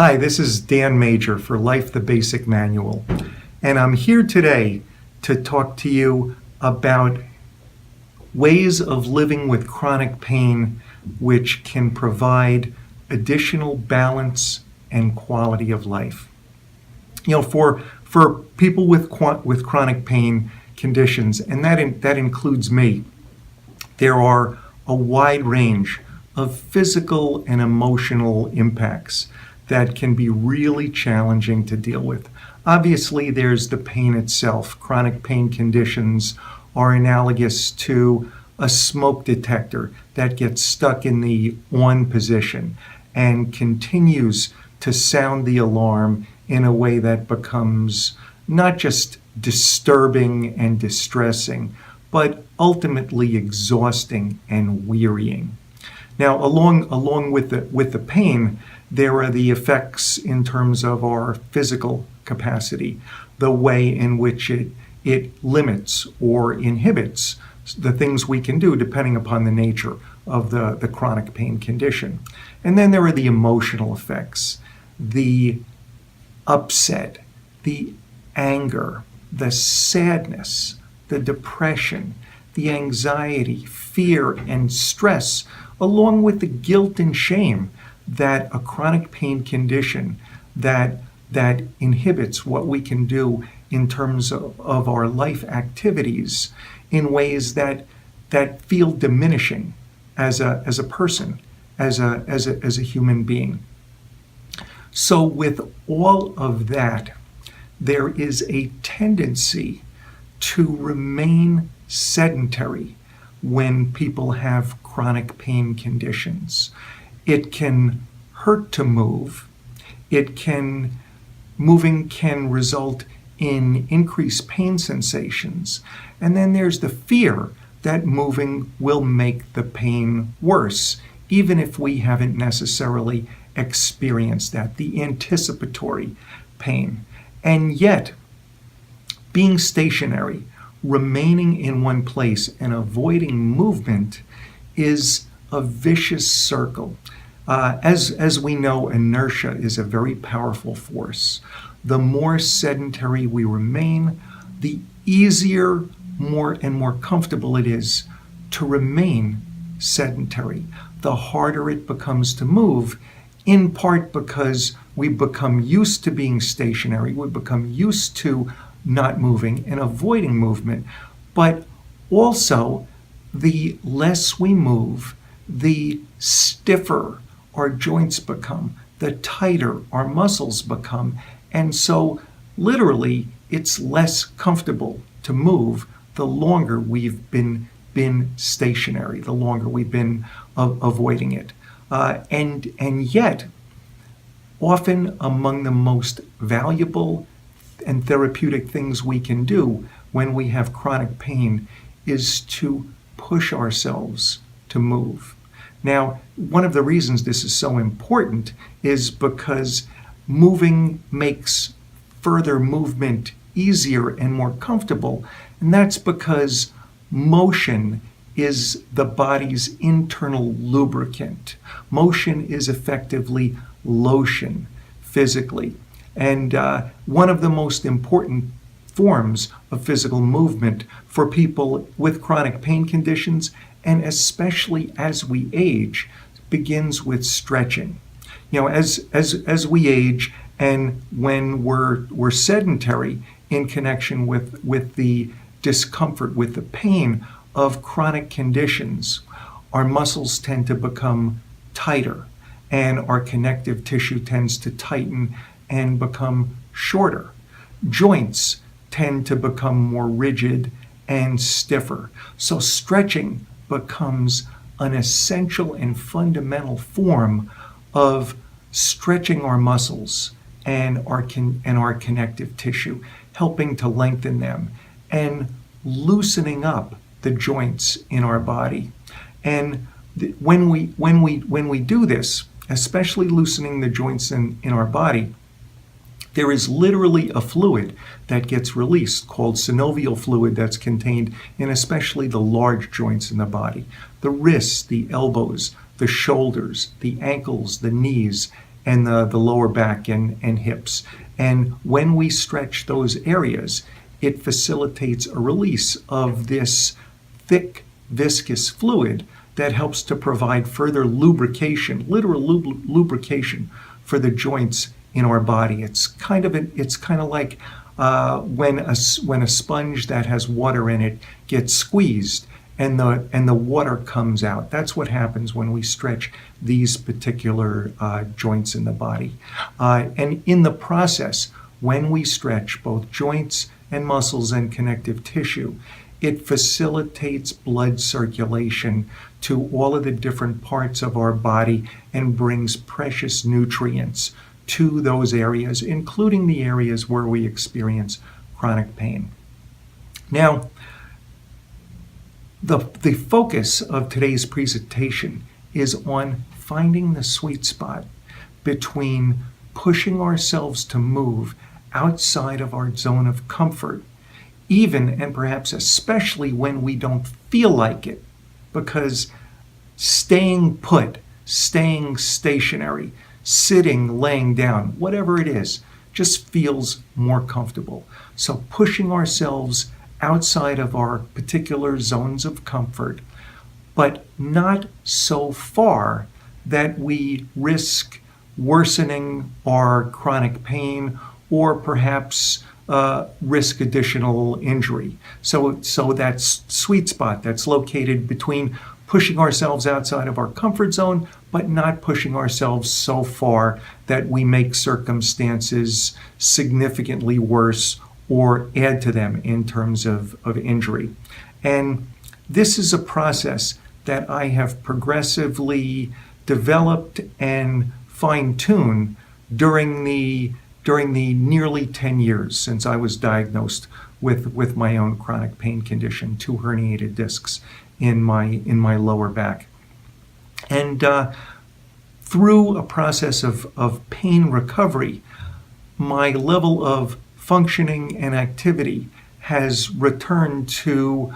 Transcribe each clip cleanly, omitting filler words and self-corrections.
Hi, this is Dan Major for Life the Basic Manual, and I'm here today to talk to you about ways of living with chronic pain which can provide additional balance and quality of life. For people with chronic pain conditions, and that includes me, there are a wide range of physical and emotional impacts that can be really challenging to deal with. Obviously, there's the pain itself. Chronic pain conditions are analogous to a smoke detector that gets stuck in the on position and continues to sound the alarm in a way that becomes not just disturbing and distressing, but ultimately exhausting and wearying. Now, along with the pain, there are the effects in terms of our physical capacity, the way in which it limits or inhibits the things we can do depending upon the nature of the chronic pain condition. And then there are the emotional effects, the upset, the anger, the sadness, the depression, the anxiety, fear, and stress, along with the guilt and shame that a chronic pain condition that inhibits what we can do in terms of our life activities in ways that feel diminishing as a person, as a human being. So with all of that, there is a tendency to remain sedentary when people have chronic pain conditions. It can hurt to move. Moving can result in increased pain sensations. And then there's the fear that moving will make the pain worse, even if we haven't necessarily experienced that, the anticipatory pain. And yet, being stationary, remaining in one place and avoiding movement is a vicious circle. As we know, inertia is a very powerful force. The more sedentary we remain, the easier, more comfortable it is to remain sedentary. The harder it becomes to move, in part because we become used to being stationary, we become used to not moving and avoiding movement, but also the less we move, the stiffer our joints become, the tighter our muscles become, and so literally it's less comfortable to move the longer we've been stationary, the longer we've been avoiding it. And yet, often among the most valuable and therapeutic things we can do when we have chronic pain is to push ourselves to move. Now, one of the reasons this is so important is because moving makes further movement easier and more comfortable, and that's because motion is the body's internal lubricant. Motion is effectively lotion physically. And one of the most important forms of physical movement for people with chronic pain conditions, and especially as we age, begins with stretching. As we age and when we're sedentary in connection with the discomfort, with the pain of chronic conditions, our muscles tend to become tighter and our connective tissue tends to tighten and become shorter. Joints tend to become more rigid and stiffer. So stretching becomes an essential and fundamental form of stretching our muscles and our connective tissue, helping to lengthen them and loosening up the joints in our body. And when we do this, especially loosening the joints in our body, there is literally a fluid that gets released called synovial fluid that's contained in especially the large joints in the body, the wrists, the elbows, the shoulders, the ankles, the knees, and the lower back and hips. And when we stretch those areas, it facilitates a release of this thick, viscous fluid that helps to provide further lubrication, literal lubrication for the joints in our body. It's kind of like when a sponge that has water in it gets squeezed and the water comes out. That's what happens when we stretch these particular joints in the body. And in the process, when we stretch both joints and muscles and connective tissue, it facilitates blood circulation to all of the different parts of our body and brings precious nutrients to those areas, including the areas where we experience chronic pain. Now, the focus of today's presentation is on finding the sweet spot between pushing ourselves to move outside of our zone of comfort, even and perhaps especially when we don't feel like it, because staying put, staying stationary, sitting, laying down, whatever it is, just feels more comfortable. So pushing ourselves outside of our particular zones of comfort, but not so far that we risk worsening our chronic pain or perhaps risk additional injury. So that sweet spot that's located between pushing ourselves outside of our comfort zone, but not pushing ourselves so far that we make circumstances significantly worse or add to them in terms of injury. And this is a process that I have progressively developed and fine-tuned during the nearly 10 years since I was diagnosed with my own chronic pain condition, 2 herniated discs in my lower back. And through a process of pain recovery, my level of functioning and activity has returned to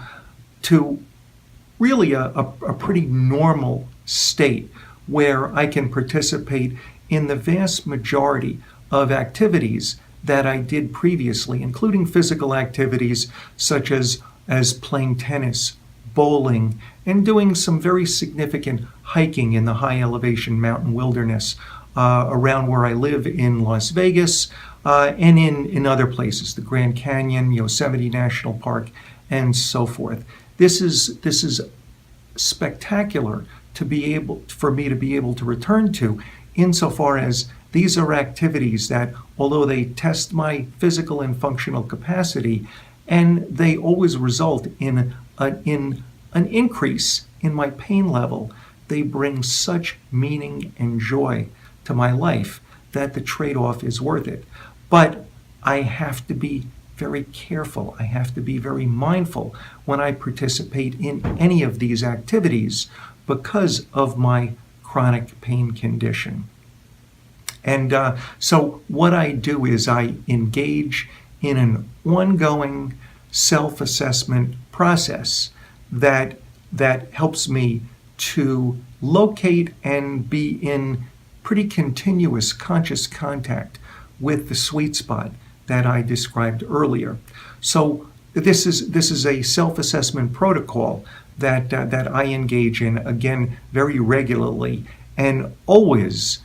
really a pretty normal state where I can participate in the vast majority of activities that I did previously, including physical activities such as playing tennis, bowling, and doing some very significant hiking in the high elevation mountain wilderness around where I live in Las Vegas and in other places, the Grand Canyon, Yosemite National Park, and so forth. This is spectacular for me to be able to return to, insofar as these are activities that, although they test my physical and functional capacity, and they always result in an increase in my pain level, they bring such meaning and joy to my life that the trade-off is worth it. But I have to be very careful. I have to be very mindful when I participate in any of these activities because of my chronic pain condition. And so what I do is I engage in an ongoing self-assessment process that helps me to locate and be in pretty continuous conscious contact with the sweet spot that I described earlier. So this is a self-assessment protocol that I engage in, again, very regularly, and always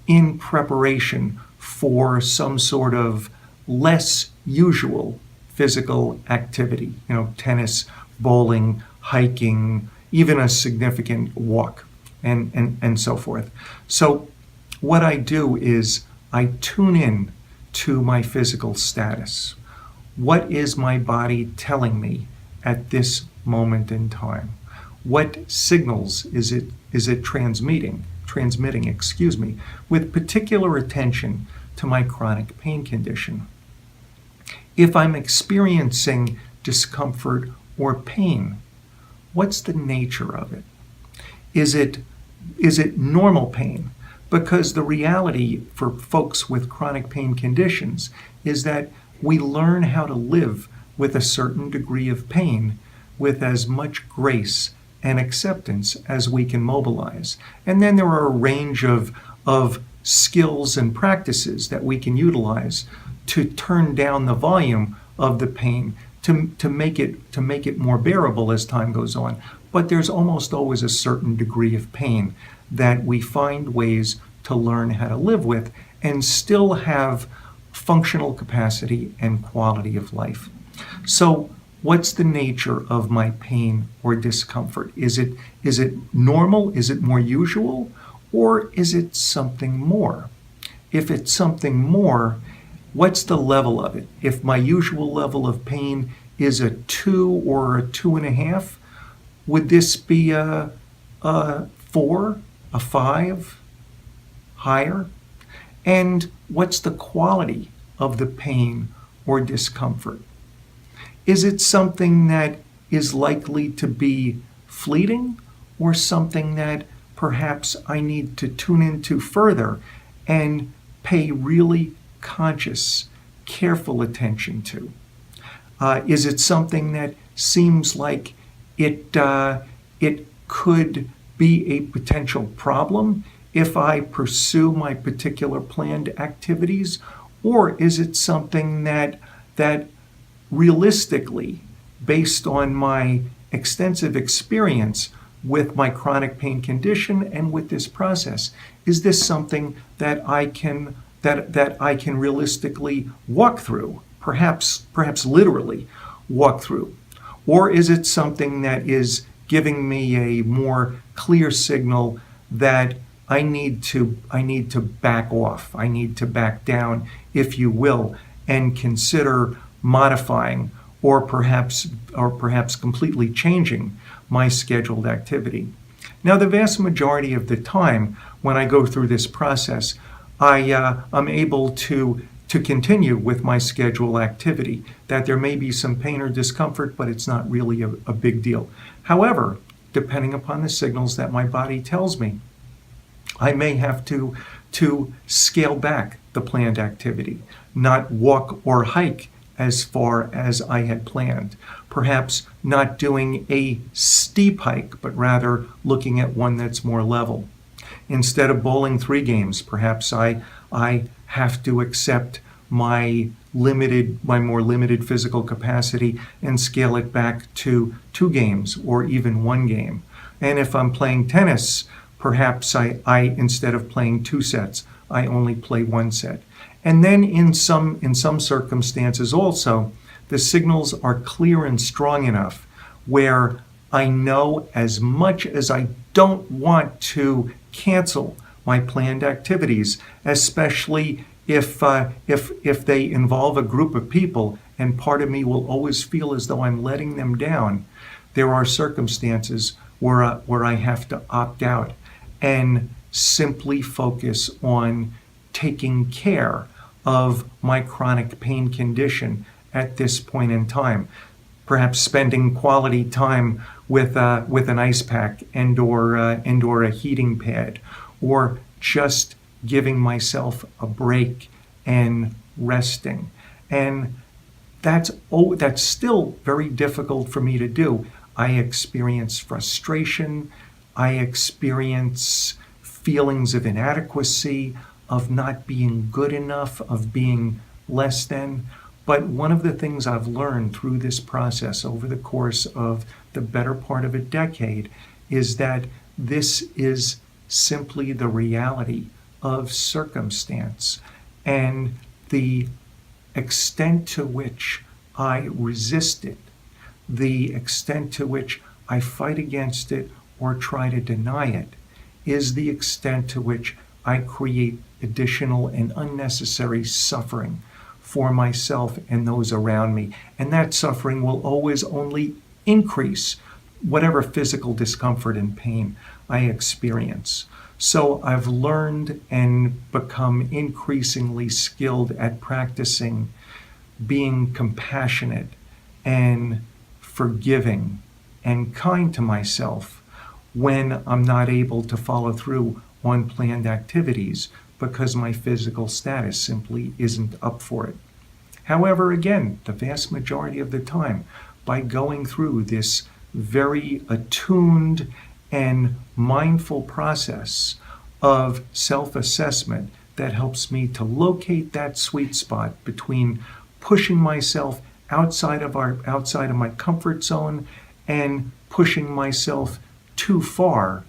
in preparation for some sort of less usual physical activity, tennis, bowling, hiking, even a significant walk, and so forth. So what I do is I tune in to my physical status. What is my body telling me at this moment in time? What signals is it transmitting, with particular attention to my chronic pain condition? If I'm experiencing discomfort or pain, what's the nature of it? Is it normal pain? Because the reality for folks with chronic pain conditions is that we learn how to live with a certain degree of pain with as much grace and acceptance as we can mobilize. And then there are a range of skills and practices that we can utilize to turn down the volume of the pain to make it more bearable as time goes on. But there's almost always a certain degree of pain that we find ways to learn how to live with and still have functional capacity and quality of life. So what's the nature of my pain or discomfort? Is it normal? Is it more usual? Or is it something more? If it's something more, what's the level of it? If my usual level of pain is a 2 or a 2.5, would this be a 4, a 5, higher? And what's the quality of the pain or discomfort? Is it something that is likely to be fleeting, or something that perhaps I need to tune into further and pay really conscious, careful attention to? Is it something that seems like it could be a potential problem if I pursue my particular planned activities? Or is it something that realistically, based on my extensive experience with my chronic pain condition and with this process, is this something that I can realistically walk through, perhaps literally walk through? Or is it something that is giving me a more clear signal that I need to back off, I need to back down, if you will, and consider modifying or perhaps completely changing my scheduled activity? Now, the vast majority of the time when I go through this process, I'm able to continue with my scheduled activity, that there may be some pain or discomfort, but it's not really a big deal. However, depending upon the signals that my body tells me, I may have to scale back the planned activity, not walk or hike as far as I had planned, perhaps not doing a steep hike, but rather looking at one that's more level. Instead of bowling 3 games, perhaps I have to accept my more limited physical capacity and scale it back to 2 games or even 1 game. And if I'm playing tennis, perhaps I instead of playing 2 sets, I only play 1 set. And then in some circumstances also, the signals are clear and strong enough where I know, as much as I don't want to cancel my planned activities, especially if they involve a group of people, and part of me will always feel as though I'm letting them down, there are circumstances where I have to opt out and simply focus on taking care of my chronic pain condition at this point in time. Perhaps spending quality time with an ice pack and or a heating pad, or just giving myself a break and resting. And that's still very difficult for me to do. I experience frustration. I experience feelings of inadequacy, of not being good enough, of being less than. But one of the things I've learned through this process over the course of the better part of a decade is that this is simply the reality of circumstance, and the extent to which I resist it, the extent to which I fight against it or try to deny it, is the extent to which I create additional and unnecessary suffering for myself and those around me. And that suffering will always only increase whatever physical discomfort and pain I experience. So I've learned and become increasingly skilled at practicing being compassionate and forgiving and kind to myself when I'm not able to follow through on planned activities because my physical status simply isn't up for it. However, again, the vast majority of the time, by going through this very attuned and mindful process of self-assessment that helps me to locate that sweet spot between pushing myself outside of my comfort zone and pushing myself too far.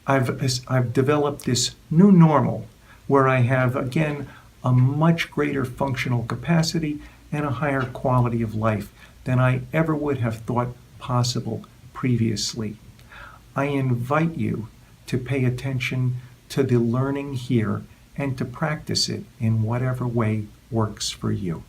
I've developed this new normal where I have, again, a much greater functional capacity and a higher quality of life than I ever would have thought possible previously. I invite you to pay attention to the learning here and to practice it in whatever way works for you.